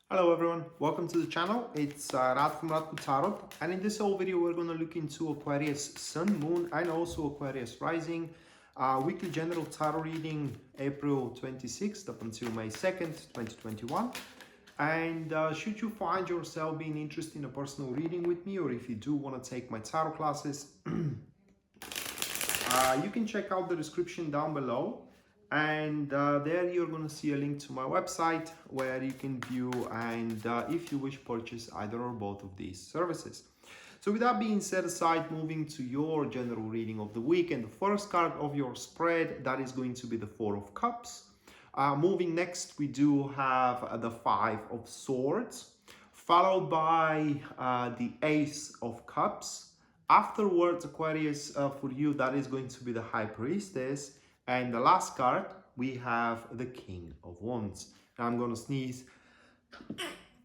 Hello everyone, welcome to the channel. It's Rad from Radko Tarot, and in this whole video we're going to look into Aquarius Sun, Moon and also Aquarius Rising. Weekly general tarot reading April 26th up until May 2nd, 2021. And should you find yourself being interested in a personal reading with me, or if you do want to take my tarot classes, you can check out the description down below, and there you're going to see a link to my website where you can view and if you wish purchase either or both of these services. So with that being said aside, moving to your general reading of the week, and the first card of your spread, that is going to be the Four of Cups. Moving next, we do have the Five of Swords, followed by the Ace of Cups. Afterwards, Aquarius, for you, that is going to be the High Priestess. And the last card, we have the King of Wands. Now I'm going to sneeze.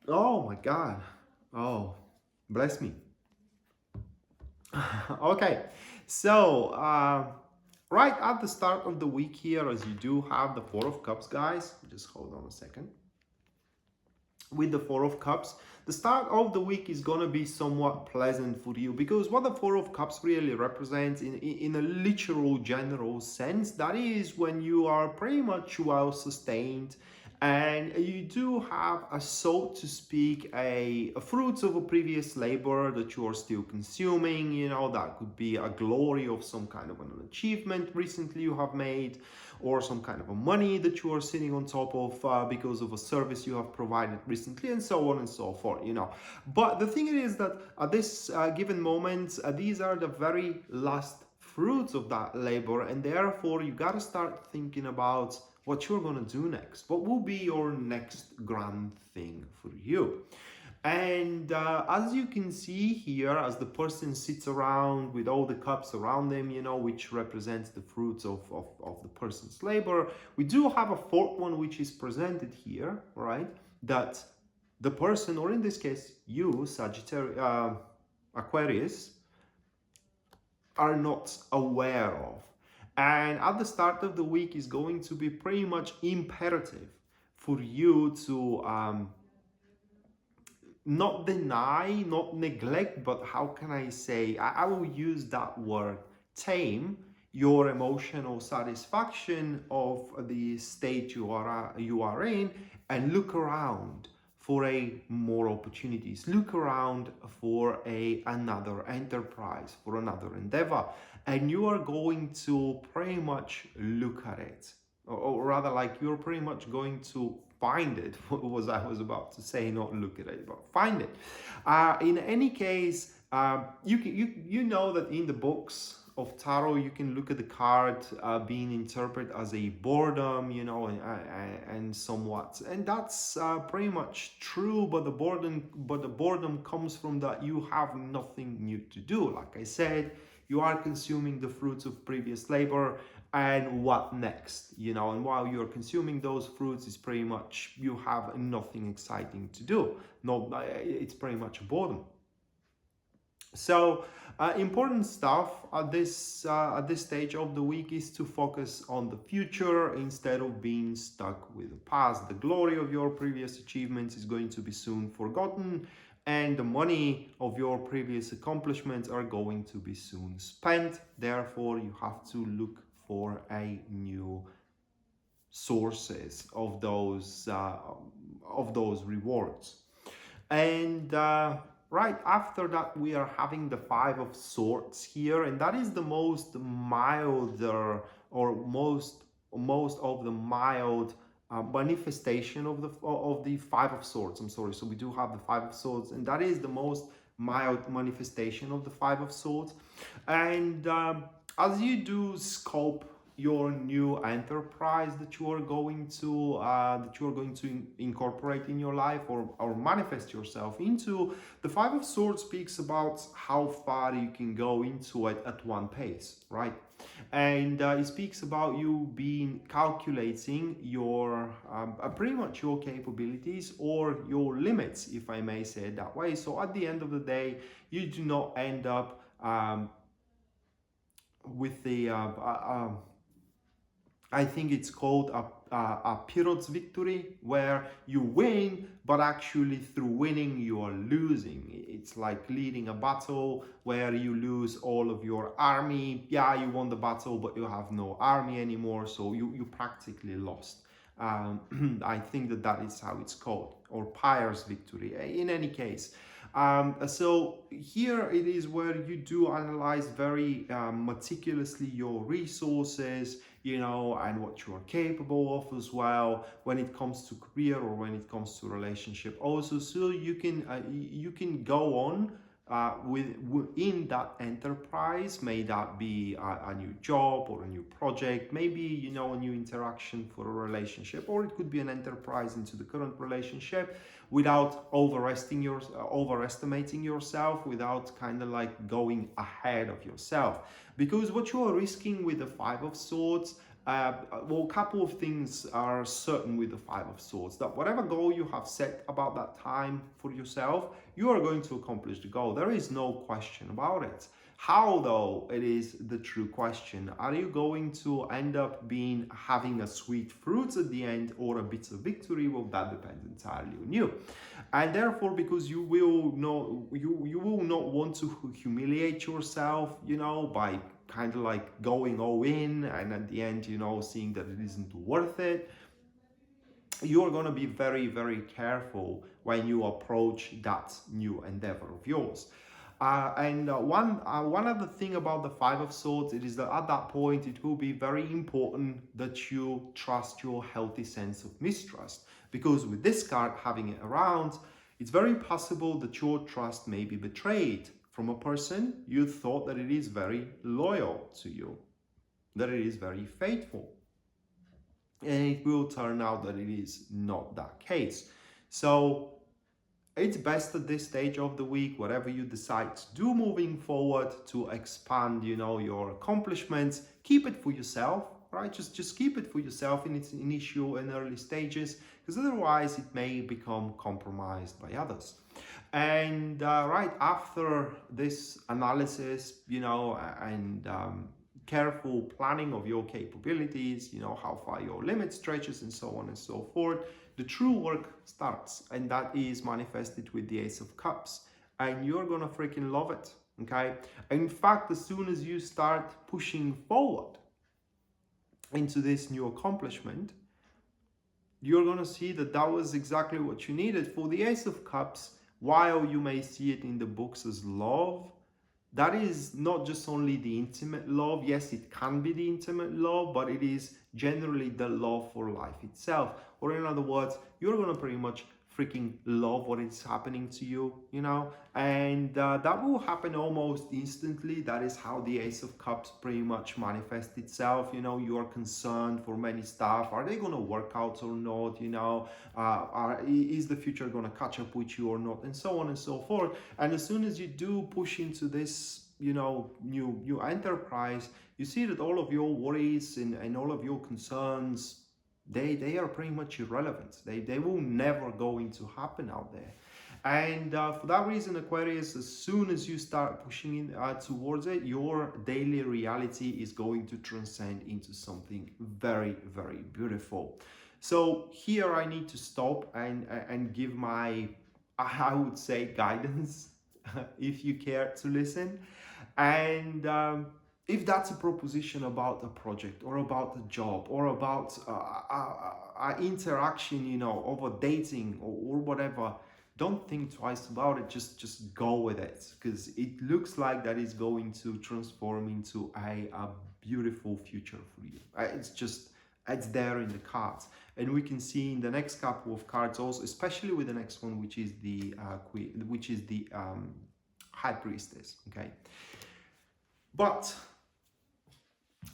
Oh my God. Oh, bless me. Okay, so right at the start of the week here, as you do have the Four of Cups, guys, just hold on a second. With the Four of Cups, the start of the week is going to be somewhat pleasant for you, because what the Four of Cups really represents in a literal general sense, that is when you are pretty much well sustained and you do have a, so to speak, a fruits of a previous labor that you are still consuming. You know, that could be a glory of some kind of an achievement recently you have made, or some kind of a money that you are sitting on top of because of a service you have provided recently, and so on and so forth, you know. But the thing is that at this given moment, these are the very last fruits of that labor, and therefore you got to start thinking about what you're going to do next. What will be your next grand thing for you? And as you can see here, as the person sits around with all the cups around them, you know, which represents the fruits of the person's labor, we do have a fourth one which is presented here, right? That the person, or in this case you, Sagittarius, Aquarius, are not aware of. And at the start of the week is going to be pretty much imperative for you to not deny, not neglect, but how can I say, I will use that word, tame your emotional satisfaction of the state you are in, and look around for more opportunities. Look around for another enterprise, for another endeavor, and you are going to pretty much look at it, or rather, like, you're pretty much going to find it. What was I was about to say? Not look at it, but find it. In any case, you know that in the books of tarot you can look at the card being interpreted as a boredom, you know, and somewhat, and that's pretty much true. But the boredom comes from that you have nothing new to do. Like I said, you are consuming the fruits of previous labor, and what next, you know? And while you're consuming those fruits, it's pretty much you have nothing exciting to do. No, it's pretty much a boredom. So important stuff at this stage of the week is to focus on the future instead of being stuck with the past. The glory of your previous achievements is going to be soon forgotten, and the money of your previous accomplishments are going to be soon spent. Therefore, you have to look for a new sources of those rewards. And right after that, we are having the Five of Swords here, and that is the most milder, or most of the mild manifestation of the Five of Swords. I'm sorry. So we do have the Five of Swords, and that is the most mild manifestation of the Five of Swords. And as you do scope your new enterprise that you are going to incorporate in your life, or manifest yourself into, the Five of Swords speaks about how far you can go into it at one pace, right? And it speaks about you being calculating your pretty much your capabilities, or your limits, if I may say it that way. So at the end of the day, you do not end up with the I think it's called a Pyrrhot's victory, where you win, but actually through winning you are losing. It's like leading a battle where you lose all of your army. Yeah, you won the battle, but you have no army anymore, so you practically lost. I think that is how it's called, or Pyre's victory. In any case, so here it is where you do analyze very meticulously your resources, you know, and what you are capable of as well when it comes to career or when it comes to relationship also, so you can go on within that enterprise. May that be a new job or a new project, maybe, you know, a new interaction for a relationship, or it could be an enterprise into the current relationship, without overestimating yourself, without kind of like going ahead of yourself. Because what you are risking with the Five of Swords, well, a couple of things are certain with the Five of Swords: that whatever goal you have set about that time for yourself, you are going to accomplish the goal. There is no question about it. How, though, it is the true question. Are you going to end up having a sweet fruit at the end, or a bit of victory? Well, that depends entirely on you. And therefore, because you will not want to humiliate yourself, you know, by kind of like going all in, and at the end, you know, seeing that it isn't worth it, you're going to be very, very careful when you approach that new endeavor of yours. One other thing about the Five of Swords, it is that at that point it will be very important that you trust your healthy sense of mistrust, because with this card having it around, it's very possible that your trust may be betrayed from a person you thought that it is very loyal to you, that it is very faithful. And it will turn out that it is not that case. So it's best at this stage of the week, whatever you decide to do moving forward, to expand, you know, your accomplishments. Keep it for yourself, right? Just keep it for yourself in its initial and early stages, because otherwise it may become compromised by others. And right after this analysis, you know, and careful planning of your capabilities, you know, how far your limit stretches and so on and so forth, the true work starts, and that is manifested with the Ace of Cups, and you're gonna freaking love it. Okay, in fact, as soon as you start pushing forward into this new accomplishment, you're gonna see that that was exactly what you needed. For the Ace of Cups, while you may see it in the books as love, that is not just only the intimate love. Yes, it can be the intimate love, but it is generally the love for life itself. Or in other words, you're gonna pretty much freaking love what is happening to you, you know, and that will happen almost instantly. That is how the Ace of Cups pretty much manifests itself. You know, you are concerned for many stuff. Are they going to work out or not? You know, is the future going to catch up with you or not, and so on and so forth. And as soon as you do push into this, you know, new enterprise, you see that all of your worries and all of your concerns, they are pretty much irrelevant. They will never going to happen out there. And for that reason, Aquarius, as soon as you start pushing in towards it, your daily reality is going to transcend into something very, very beautiful. So here I need to stop and give my, I would say, guidance, if you care to listen. And if that's a proposition about a project or about a job or about interaction, you know, over dating or whatever, don't think twice about it. Just go with it, because it looks like that is going to transform into a beautiful future for you. It's there in the cards, and we can see in the next couple of cards also, especially with the next one, which is the High Priestess. Okay. But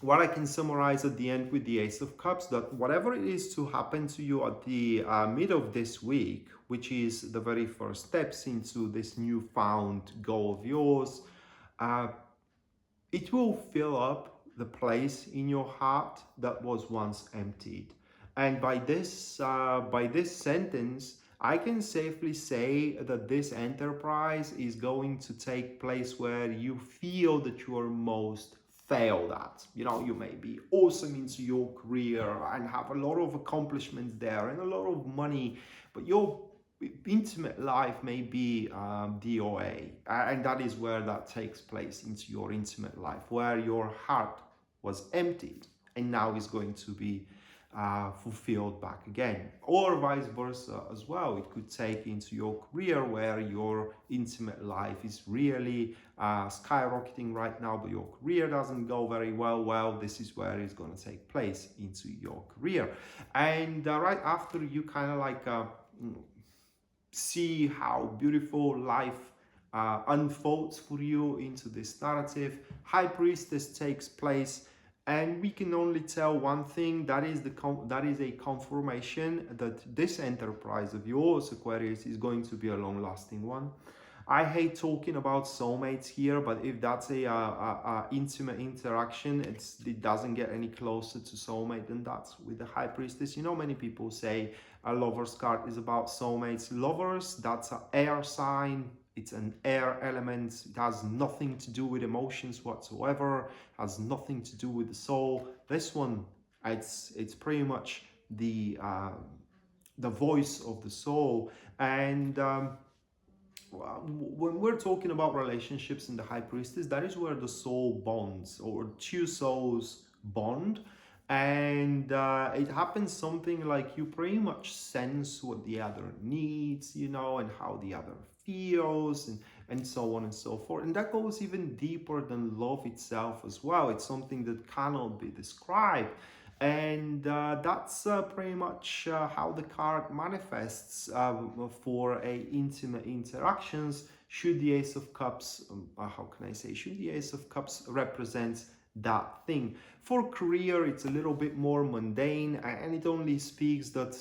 what I can summarize at the end with the Ace of Cups, that whatever it is to happen to you at the mid of this week, which is the very first steps into this newfound goal of yours, it will fill up the place in your heart that was once emptied. And by this sentence, I can safely say that this enterprise is going to take place where you feel that you are most failed at. You know, you may be awesome into your career and have a lot of accomplishments there and a lot of money, but you're intimate life may be DOA, and that is where that takes place, into your intimate life, where your heart was emptied and now is going to be fulfilled back again, or vice versa as well. It could take into your career, where your intimate life is really skyrocketing right now, but your career doesn't go very well. Well, this is where it's going to take place into your career. And right after you kind of like see how beautiful life unfolds for you into this narrative, High Priestess takes place, and we can only tell one thing: that is a confirmation that this enterprise of yours, Aquarius, is going to be a long-lasting one. I hate talking about soulmates here, but if that's a intimate interaction, it doesn't get any closer to soulmate than that with the High Priestess. You know, many people say a Lover's card is about soulmates. Lovers, that's an air sign. It's an air element. It has nothing to do with emotions whatsoever. Has nothing to do with the soul. This one, it's pretty much the voice of the soul. And when we're talking about relationships in the High Priestess, that is where the soul bonds, or two souls bond. And it happens something like you pretty much sense what the other needs, you know, and how the other feels, and so on and so forth. And that goes even deeper than love itself as well. It's something that cannot be described. And that's pretty much how the card manifests for a intimate interactions. Should the Ace of Cups, should the Ace of Cups represent that thing? For career, it's a little bit more mundane, and it only speaks that,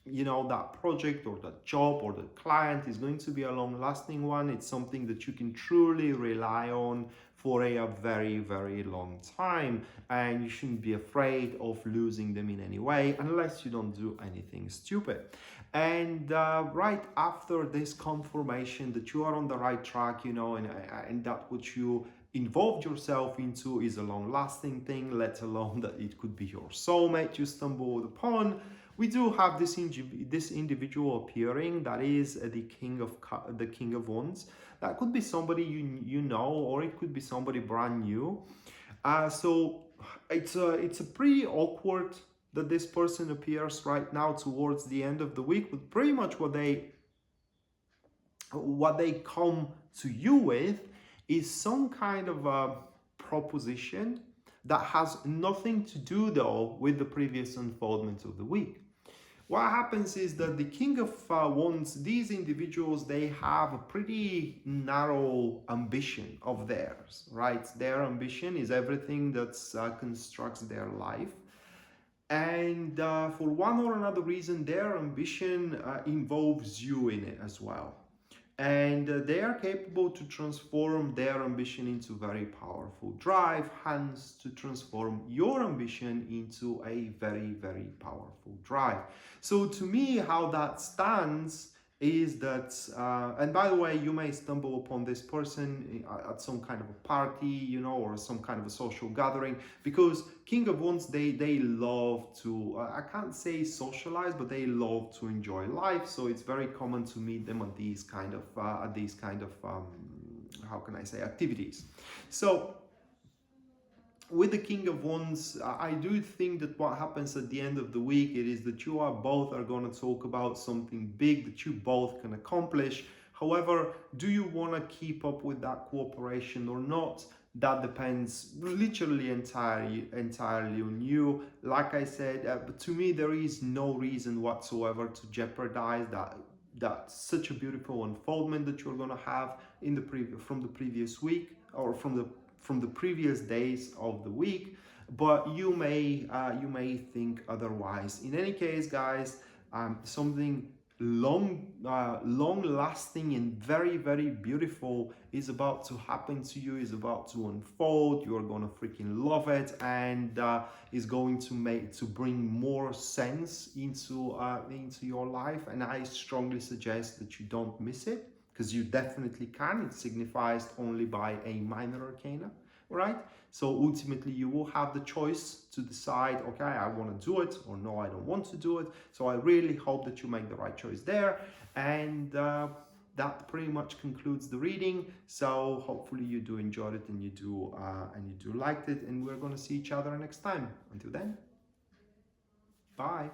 you know, that project or that job or the client is going to be a long-lasting one. It's something that you can truly rely on for a very, very long time, and you shouldn't be afraid of losing them in any way, unless you don't do anything stupid. And right after this confirmation that you are on the right track, you know, and that what you involved yourself into is a long-lasting thing, let alone that it could be your soulmate you stumbled upon, we do have this individual appearing. That is the King of Wands. That could be somebody you know, or it could be somebody brand new. So it's a pretty awkward that this person appears right now towards the end of the week. But pretty much what they come to you with is some kind of a proposition that has nothing to do though with the previous unfoldment of the week. What happens is that the King of Wands, these individuals, they have a pretty narrow ambition of theirs, right? Their ambition is everything that constructs their life. And for one or another reason, their ambition involves you in it as well. And they are capable to transform their ambition into very powerful drive, hence to transform your ambition into a very, very powerful drive. So to me, how that stands is that, and by the way, you may stumble upon this person at some kind of a party, you know, or some kind of a social gathering, because King of Wands, they love to, I can't say socialize, but they love to enjoy life. So it's very common to meet them at these kind of, activities. So with the King of Wands, I do think that what happens at the end of the week, it is that you are going to talk about something big that you both can accomplish. However, do you want to keep up with that cooperation or not? That depends literally entirely on you. Like I said, but to me, there is no reason whatsoever to jeopardize that such a beautiful unfoldment that you're going to have in the from the previous week, or from the previous days of the week. But you may think otherwise. In any case, guys, something long lasting and very, very beautiful is about to happen to you, is about to unfold. You're gonna freaking love it, and is going to bring more sense into your life. And I strongly suggest that you don't miss it, because you definitely can. It signifies only by a minor arcana, right? So ultimately you will have the choice to decide, okay, I want to do it, or no, I don't want to do it. So I really hope that you make the right choice there. And that pretty much concludes the reading. So hopefully you do enjoy it, and you do liked it, and we're going to see each other next time. Until then, bye.